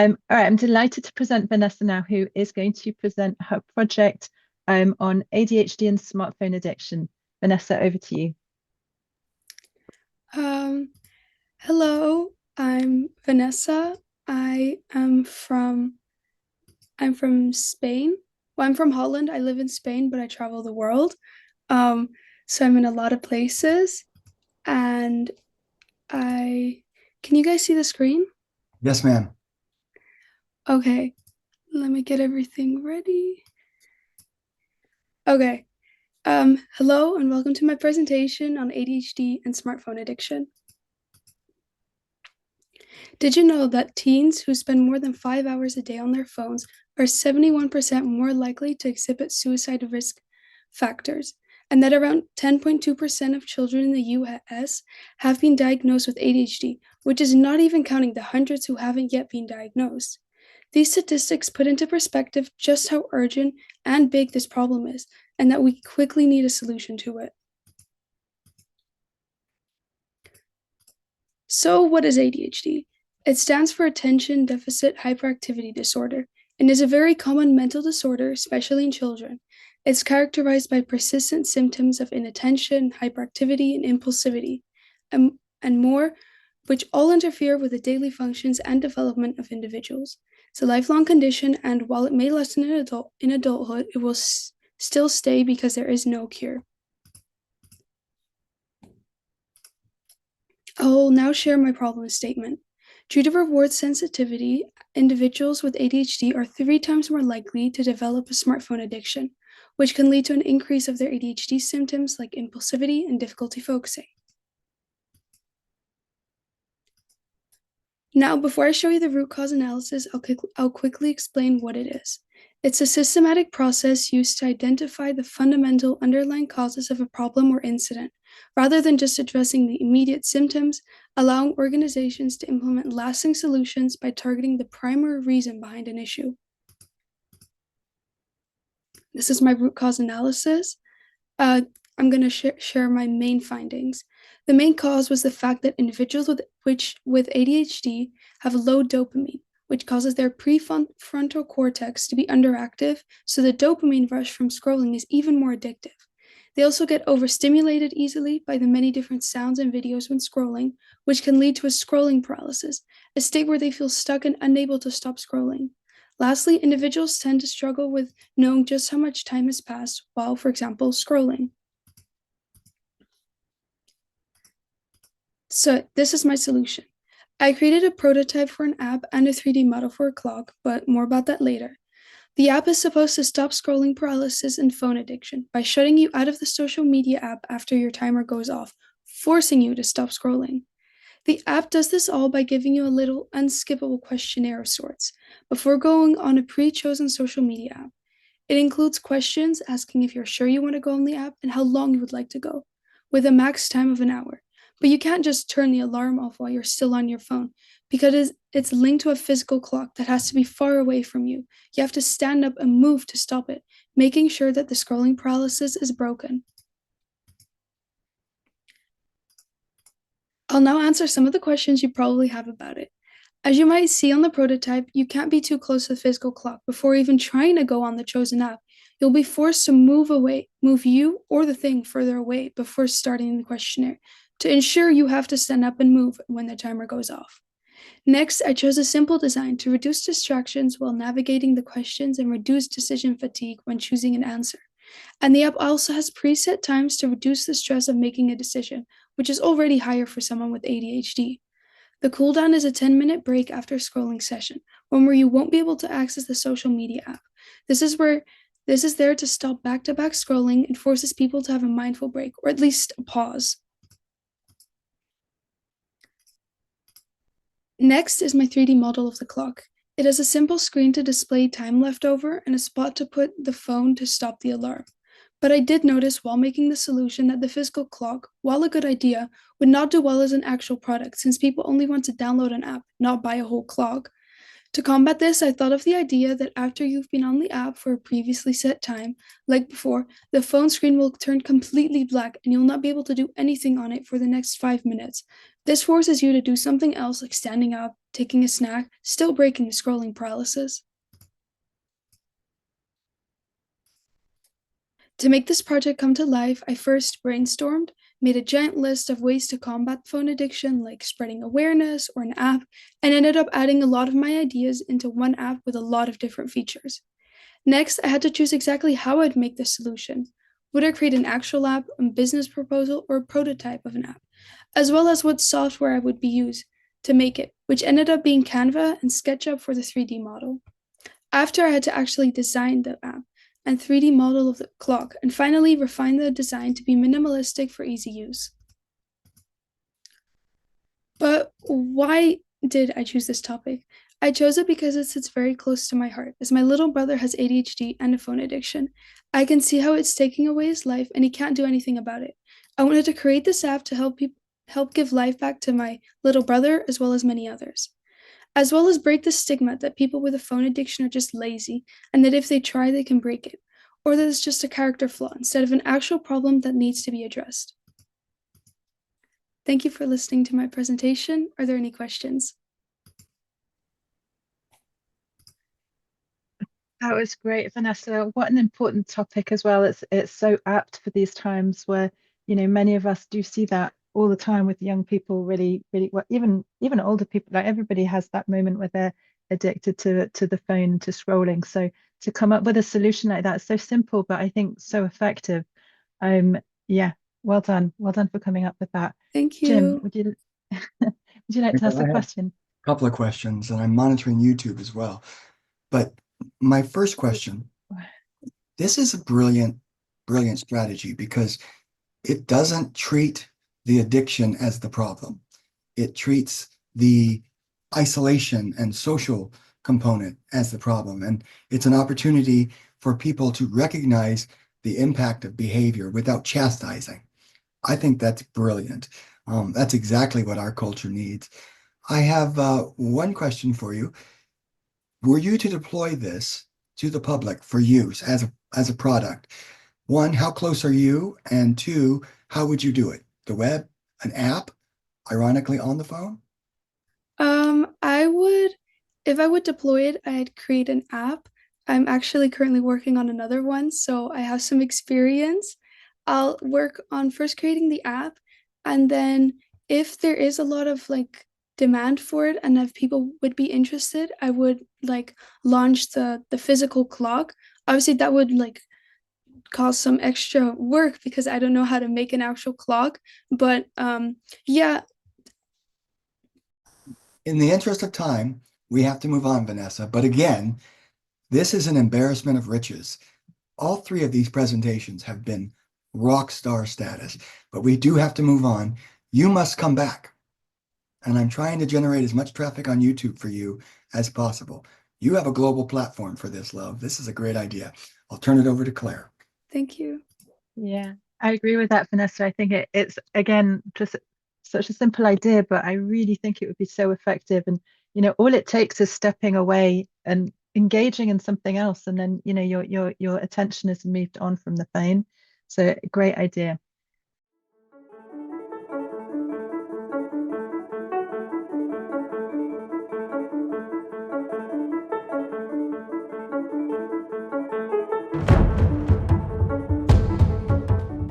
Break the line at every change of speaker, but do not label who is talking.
All right, I'm delighted to present Vanessa now, who is going to present her project on ADHD and smartphone addiction. Vanessa, over to you.
Um, Hello, I'm Vanessa. I am from I'm from Spain. Well, I'm from Holland. I live in Spain, but I travel the world. Um, so I'm in a lot of places and I can you guys see the screen?
Yes, ma'am.
Okay, let me get everything ready. Okay. Hello and welcome to my presentation on ADHD and smartphone addiction. Did you know that teens who spend more than 5 hours a day on their phones are 71% more likely to exhibit suicide risk factors, and that around 10.2% of children in the US have been diagnosed with ADHD, which is not even counting the hundreds who haven't yet been diagnosed? These statistics put into perspective just how urgent and big this problem is, and that we quickly need a solution to it. So, what is ADHD? It stands for Attention Deficit Hyperactivity Disorder and is a very common mental disorder, especially in children. It's characterized by persistent symptoms of inattention, hyperactivity, and impulsivity, and more, which all interfere with the daily functions and development of individuals. It's a lifelong condition, and while it may lessen in adulthood, it will still stay because there is no cure. I'll now share my problem statement. Due to reward sensitivity, individuals with ADHD are 3 times more likely to develop a smartphone addiction, which can lead to an increase of their ADHD symptoms like impulsivity and difficulty focusing. Now, before I show you the root cause analysis, I'll quickly explain what it is. It's a systematic process used to identify the fundamental underlying causes of a problem or incident, rather than just addressing the immediate symptoms, allowing organizations to implement lasting solutions by targeting the primary reason behind an issue. This is my root cause analysis. I'm going to share my main findings. The main cause was the fact that individuals with ADHD have low dopamine, which causes their prefrontal cortex to be underactive, so the dopamine rush from scrolling is even more addictive. They also get overstimulated easily by the many different sounds and videos when scrolling, which can lead to a scrolling paralysis, a state where they feel stuck and unable to stop scrolling. Lastly, individuals tend to struggle with knowing just how much time has passed while, for example, scrolling. So this is my solution. I created a prototype for an app and a 3D model for a clock, but more about that later. The app is supposed to stop scrolling paralysis and phone addiction by shutting you out of the social media app after your timer goes off, forcing you to stop scrolling. The app does this all by giving you a little unskippable questionnaire of sorts before going on a pre-chosen social media app. It includes questions asking if you're sure you want to go on the app and how long you would like to go, with a max time of an hour. But you can't just turn the alarm off while you're still on your phone because it's linked to a physical clock that has to be far away from you. You have to stand up and move to stop it, making sure that the scrolling paralysis is broken. I'll now answer some of the questions you probably have about it. As you might see on the prototype, you can't be too close to the physical clock before even trying to go on the chosen app. You'll be forced to move you or the thing further away before starting the questionnaire. To ensure you have to stand up and move when the timer goes off. Next, I chose a simple design to reduce distractions while navigating the questions and reduce decision fatigue when choosing an answer. And the app also has preset times to reduce the stress of making a decision, which is already higher for someone with ADHD. The cooldown is a 10-minute break after a scrolling session, one where you won't be able to access the social media app. This is there to stop back-to-back scrolling and forces people to have a mindful break, or at least a pause. Next is my 3D model of the clock. It has a simple screen to display time left over and a spot to put the phone to stop the alarm. But I did notice while making the solution that the physical clock, while a good idea, would not do well as an actual product since people only want to download an app, not buy a whole clock. To combat this, I thought of the idea that after you've been on the app for a previously set time, like before, the phone screen will turn completely black and you'll not be able to do anything on it for the next 5 minutes. This forces you to do something else like standing up, taking a snack, still breaking the scrolling paralysis. To make this project come to life, I first brainstormed, made a giant list of ways to combat phone addiction, like spreading awareness or an app, and ended up adding a lot of my ideas into one app with a lot of different features. Next, I had to choose exactly how I'd make the solution. Would I create an actual app, a business proposal, or a prototype of an app, as well as what software I would be used to make it, which ended up being Canva and SketchUp for the 3D model. After I had to actually design the app and 3D model of the clock, and finally refine the design to be minimalistic for easy use. But why did I choose this topic? I chose it because it sits very close to my heart, as my little brother has ADHD and a phone addiction. I can see how it's taking away his life, and he can't do anything about it. I wanted to create this app to help give life back to my little brother, as well as many others, as well as break the stigma that people with a phone addiction are just lazy, and that if they try, they can break it, or that it's just a character flaw instead of an actual problem that needs to be addressed. Thank you for listening to my presentation. Are there any questions?
That was great, Vanessa. What an important topic as well. It's so apt for these times where, many of us do see that all the time with young people, really, really, well, even older people, like everybody has that moment where they're addicted to the phone, to scrolling. So to come up with a solution like that is so simple, but I think so effective. Yeah, well done. Well done for coming up with that.
Thank
Jim,
you.
would you would you like to ask
I
a
have
question?
a couple of questions, and I'm monitoring YouTube as well. But my first question, this is a brilliant, brilliant strategy because it doesn't treat the addiction as the problem. It treats the isolation and social component as the problem. And it's an opportunity for people to recognize the impact of behavior without chastising. I think that's brilliant. That's exactly what our culture needs. I have one question for you. Were you to deploy this to the public for use as a product, one, how close are you? And two, how would you do it? The web, an app, ironically on the phone?
I would, if I would deploy it, I'd create an app. I'm actually currently working on another one, so I have some experience. I'll work on first creating the app, and then if there is a lot of like demand for it, and if people would be interested, I would like launch the physical clock. Obviously, that would like cause some extra work because I don't know how to make an actual clock, but yeah.
In the interest of time, we have to move on, Vanessa. But again, this is an embarrassment of riches. All three of these presentations have been rock star status, but we do have to move on. You must come back. And I'm trying to generate as much traffic on YouTube for you as possible. You have a global platform for this, love. This is a great idea. I'll turn it over to Claire.
Thank you.
Yeah, I agree with that, Vanessa. I think it's again just such a simple idea, but I really think it would be so effective. And all it takes is stepping away and engaging in something else, and then your attention is moved on from the phone. So great idea.